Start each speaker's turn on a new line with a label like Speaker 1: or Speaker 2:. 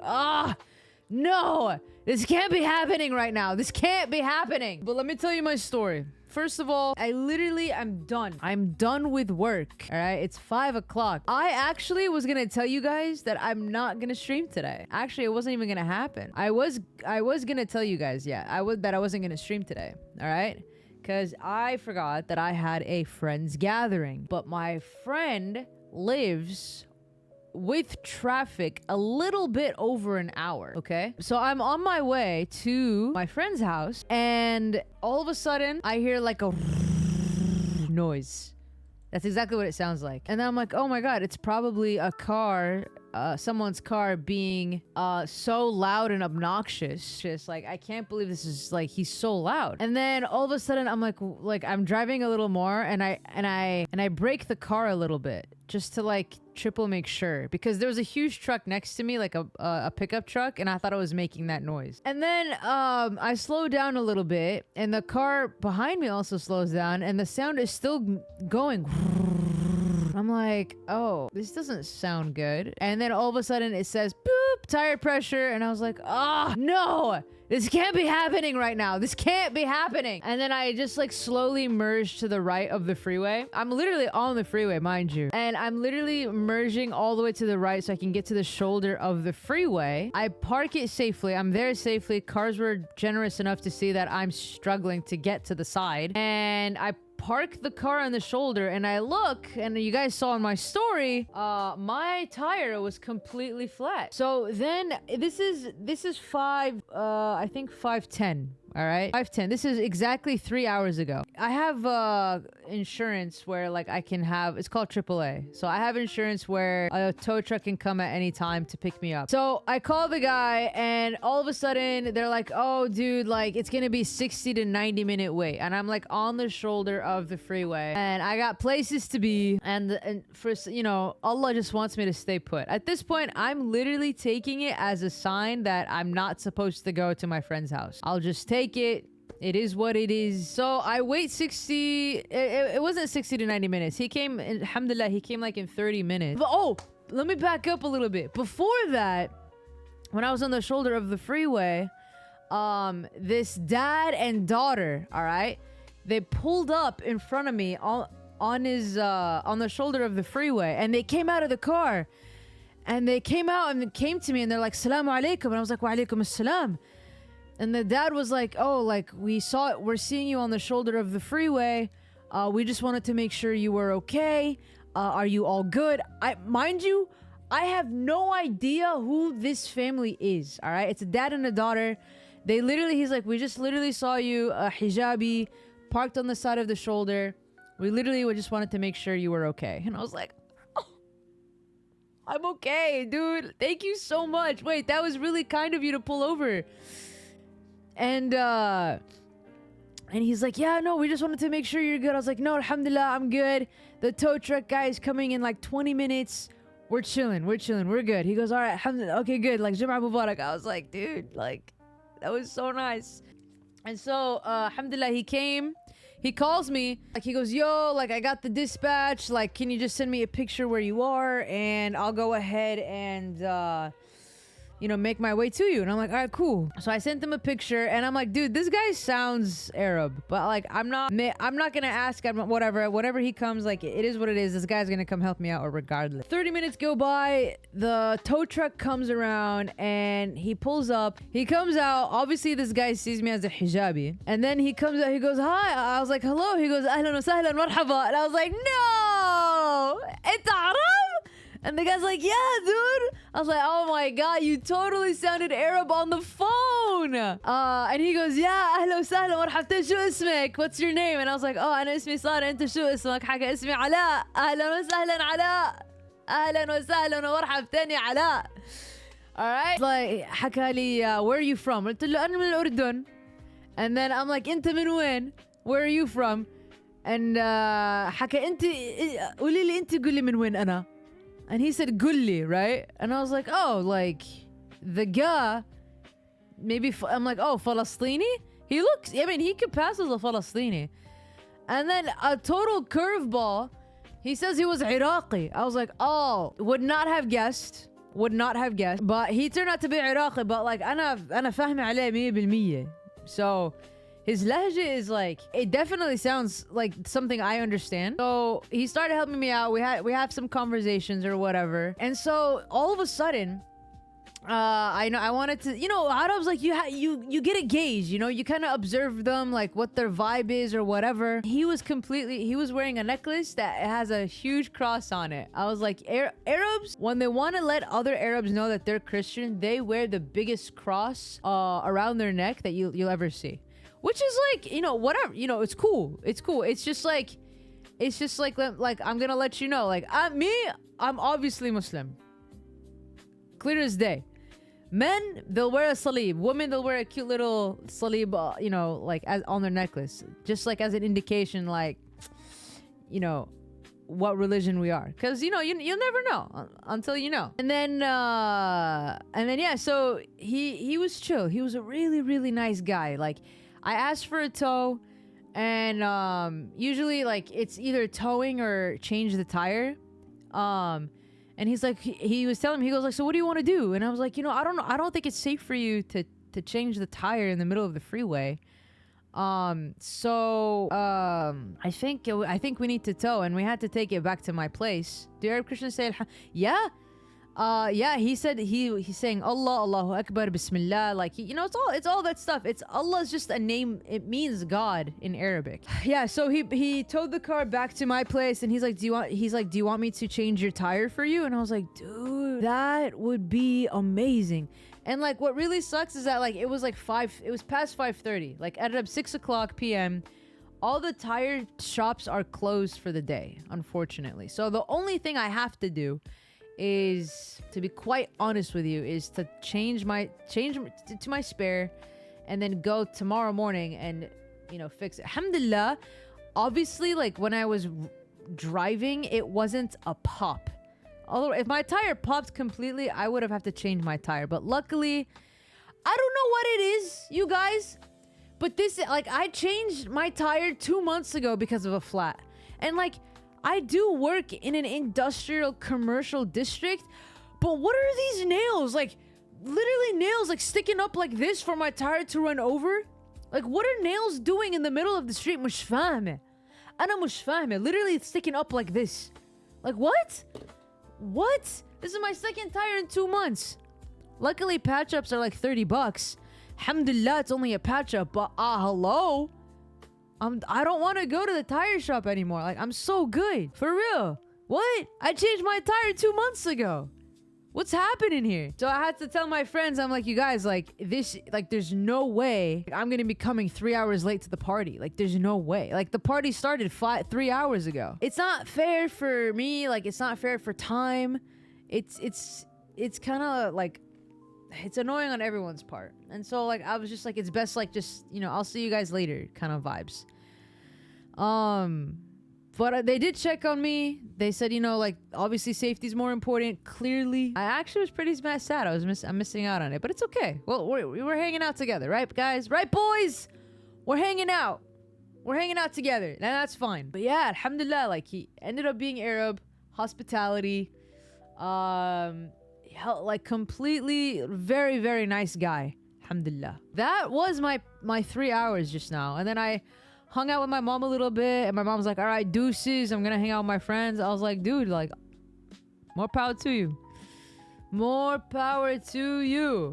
Speaker 1: ah, no, this can't be happening right now. This can't be happening. But let me tell you my story. First of all, I'm done. I'm done with work. All right, it's 5 o'clock. I actually was gonna tell you guys that I'm not gonna stream today. Actually, it wasn't even gonna happen. I was gonna tell you guys, yeah, I wasn't gonna stream today. All right, because I forgot that I had a friends gathering, but my friend lives with traffic a little bit over an hour. Okay, so I'm on my way to my friend's house, and all of a sudden I hear like a noise. That's exactly what it sounds like. And then I'm like, oh my god, it's probably a car, someone's car being so loud and obnoxious. Just like, I can't believe this is like, he's so loud. And then all of a sudden I'm like I'm driving a little more, and I brake the car a little bit just to like triple make sure, because there was a huge truck next to me, like a pickup truck, and I thought it was making that noise. And then I slowed down a little bit, and the car behind me also slows down, and the sound is still going. I'm like, oh, this doesn't sound good. And then all of a sudden it says, boop, tire pressure. And I was like, oh, no, this can't be happening right now. This can't be happening. And then I just like slowly merged to the right of the freeway. I'm literally on the freeway, mind you. And I'm literally merging all the way to the right so I can get to the shoulder of the freeway. I park it safely. I'm there safely. Cars were generous enough to see that I'm struggling to get to the side. And I park the car on the shoulder, and I look, and you guys saw in my story, my tire was completely flat. So then this is I think 5:10. All right, 5:10. This is exactly 3 hours ago. I have insurance where like I can have, it's called AAA. So I have insurance where a tow truck can come at any time to pick me up. So I call the guy, and all of a sudden they're like, oh dude, like it's gonna be 60 to 90 minute wait. And I'm like on the shoulder of the freeway, and I got places to be, and for, you know, Allah just wants me to stay put. At this point, I'm literally taking it as a sign that I'm not supposed to go to my friend's house. I'll just take it. It is what it is. So I wait 60. It wasn't 60 to 90 minutes. He came, alhamdulillah, he came like in 30 minutes. But oh, let me back up a little bit. Before that, when I was on the shoulder of the freeway, this dad and daughter, all right, they pulled up in front of me on the shoulder of the freeway, and they came out of the car, and they came out and came to me, and they're like, "Salamu alaikum," and I was like, "Wa alaikum assalam." And the dad was like, oh, like, we're seeing you on the shoulder of the freeway. We just wanted to make sure you were okay. Are you all good? Mind you, I have no idea who this family is, all right? It's a dad and a daughter. He's like, we just literally saw you, hijabi, parked on the side of the shoulder. We just wanted to make sure you were okay. And I was like, oh, I'm okay, dude. Thank you so much. Wait, that was really kind of you to pull over. And he's like, yeah, no, we just wanted to make sure you're good. I was like, no, alhamdulillah, I'm good. The tow truck guy is coming in like 20 minutes. We're chilling. We're good. He goes, all right, alhamdulillah, okay, good. Like, Jum'ah Mubarak. I was like, dude, like, that was so nice. And so, alhamdulillah, he came. He calls me. Like, he goes, yo, like, I got the dispatch. Like, can you just send me a picture where you are? And I'll go ahead and, you know, make my way to you. And I'm like, all right, cool. So I sent him a picture, and I'm like, dude, this guy sounds Arab, but like, I'm not gonna ask him, whatever he comes, like, it is what it is. This guy's gonna come help me out regardless. 30 minutes go by, the tow truck comes around, and he pulls up. He comes out. Obviously, this guy sees me as a hijabi, and then he comes out. He goes, hi. I was like, hello. He goes, ahlan wa sahlan, marhaba. And I was like, no, enta Arab? And the guy's like, yeah, dude. I was like, oh my god, you totally sounded Arab on the phone. And he goes, yeah, ahla wa sahla marhabtan, shu ismek? What's your name? And I was like, oh, ana ismi Sara, anta shu ismak? Haka ismi Ala. Ahlan wa sahlan Ala. Ahlan wa sahlan wa marhabtan ya Ala. Alright. Like, حكى لي, where are you from? قلت له أنا من الأردن. And then I'm like, أنت من وين? Where are you from? And حكى أنت قولي لي أنت قولي من وين أنا. And he said, Gulli, right? And I was like, oh, like, the guy, maybe, I'm like, oh, Falastini? He looks, I mean, he could pass as a Falastini. And then a total curveball, he says he was Iraqi. I was like, oh, would not have guessed. Would not have guessed. But he turned out to be Iraqi. But like, أنا فاهم عليه 100%. So his lahja is like, it definitely sounds like something I understand. So he started helping me out. We have some conversations or whatever. And so all of a sudden, I wanted to, Arabs, like, you get a gauge, you kind of observe them, like what their vibe is or whatever. He was wearing a necklace that has a huge cross on it. I was like, Arabs, when they want to let other Arabs know that they're Christian, they wear the biggest cross around their neck that you'll ever see. Which is like, whatever, it's cool. It's cool. It's just like I'm gonna let you know, like, I'm obviously Muslim. Clear as day. Men, they'll wear a salib. Women, they'll wear a cute little salib, like on their necklace. Just like as an indication, like, what religion we are. Because, you'll never know until you know. And then, yeah, so he was chill. He was a really, really nice guy. Like, I asked for a tow, and usually, like, it's either towing or change the tire. And he's like, he was telling me, he goes like, so what do you want to do? And I was like, I don't know. I don't think it's safe for you to change the tire in the middle of the freeway. I think we need to tow, and we had to take it back to my place. The Arab Christian said, yeah. Yeah, he said he's saying Allah, Allahu Akbar, Bismillah, like it's all that stuff. It's Allah is just a name. It means God in Arabic. Yeah, so he towed the car back to my place, and he's like, do you want me to change your tire for you? And I was like, dude, that would be amazing. And like, what really sucks is that like it was past 5:30. Like at 6:00 p.m. all the tire shops are closed for the day, unfortunately. So the only thing I have to do is, to be quite honest with you, is to change to my spare, and then go tomorrow morning and fix it. Alhamdulillah, obviously, like when I was driving, it wasn't a pop. Although if my tire popped completely, I would have to change my tire. But luckily, I don't know what it is, you guys, but this, like, I changed my tire 2 months ago because of a flat. And like, I do work in an industrial commercial district, but what are these nails? Like, literally nails like sticking up like this for my tire to run over? Like, what are nails doing in the middle of the street? مش فاهمة. أنا مش فاهمة. Literally it's sticking up like this. Like, what? What? This is my second tire in 2 months. Luckily, patch-ups are like $30. Alhamdulillah, it's only a patch-up, but hello? I don't want to go to the tire shop anymore. Like, I'm so good. For real. What? I changed my tire 2 months ago. What's happening here? So I had to tell my friends, I'm like, you guys, like, there's no way I'm going to be coming 3 hours late to the party. Like, there's no way. Like, the party started 3 hours ago. It's not fair for me. Like, it's not fair for time. It's kind of like, it's annoying on everyone's part. And so like, I was just like, it's best, like, just, I'll see you guys later kind of vibes. But they did check on me. They said, like, obviously safety's more important. Clearly, I actually was pretty sad. I'm missing out on it, but it's okay. Well, we're hanging out together, right, guys? Right, boys? We're hanging out. We're hanging out together, and that's fine. But yeah, alhamdulillah, like, he ended up being Arab, hospitality, like, completely very, very nice guy. Alhamdulillah. That was my 3 hours just now. And then I hung out with my mom a little bit, and my mom was like, all right, deuces, I'm gonna hang out with my friends. I was like, dude, like, more power to you. More power to you.